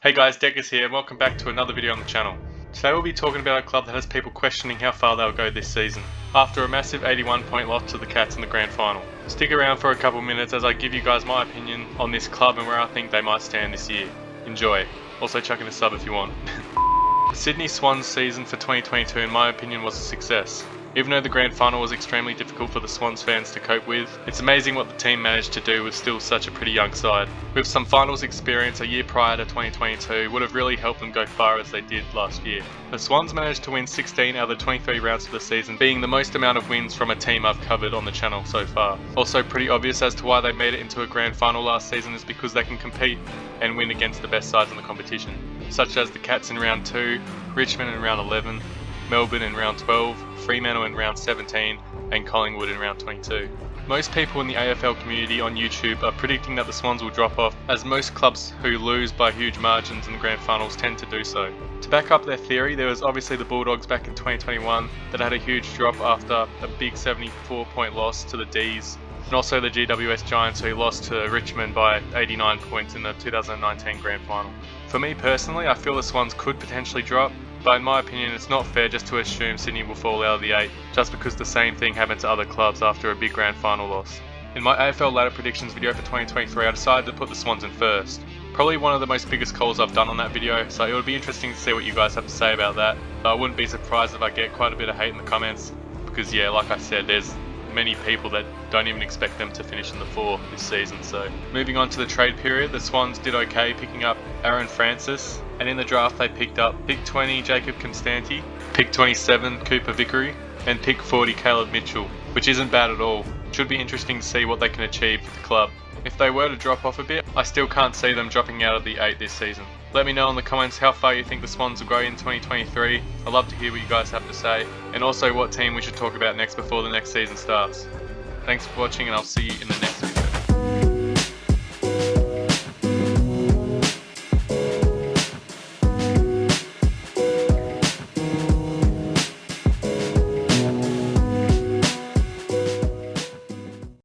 Hey guys, Deckers here and welcome back to another video on the channel. Today we'll be talking about a club that has people questioning how far they'll go this season, after a massive 81-point loss to the Cats in the grand final. Stick around for a couple minutes as I give you guys my opinion on this club and where I think they might stand this year. Enjoy. Also chuck in a sub if you want. The Sydney Swans season for 2022 in my opinion was a success. Even though the grand final was extremely difficult for the Swans fans to cope with, it's amazing what the team managed to do with still such a pretty young side. With some finals experience a year prior to 2022 would have really helped them go far as they did last year. The Swans managed to win 16 out of the 23 rounds of the season, being the most amount of wins from a team I've covered on the channel so far. Also pretty obvious as to why they made it into a grand final last season is because they can compete and win against the best sides in the competition, such as the Cats in round 2, Richmond in round 11, Melbourne in round 12, Fremantle in round 17 and Collingwood in round 22. Most people in the AFL community on YouTube are predicting that the Swans will drop off, as most clubs who lose by huge margins in the grand finals tend to do so. To back up their theory, there was obviously the Bulldogs back in 2021 that had a huge drop after a big 74-point loss to the D's, and also the GWS Giants who lost to Richmond by 89 points in the 2019 grand final. For me personally, I feel the Swans could potentially drop, but in my opinion it's not fair just to assume Sydney will fall out of the 8 just because the same thing happened to other clubs after a big grand final loss. In my AFL ladder predictions video for 2023 I decided to put the Swans in first. Probably one of the most biggest calls I've done on that video, so it would be interesting to see what you guys have to say about that. But I wouldn't be surprised if I get quite a bit of hate in the comments, because yeah, like I said, there's many people that don't even expect them to finish in the 4 this season. So moving on to the trade period, the Swans did okay picking up Aaron Francis, and in the draft they picked up pick 20 Jacob Constanti, pick 27 Cooper Vickery, and pick 40 Caleb Mitchell, which isn't bad at all. Should be interesting to see what they can achieve with the club. If they were to drop off a bit, I still can't see them dropping out of the 8 this season. Let me know in the comments how far you think the Swans will go in 2023. I'd love to hear what you guys have to say, and also what team we should talk about next before the next season starts. Thanks for watching and I'll see you in the next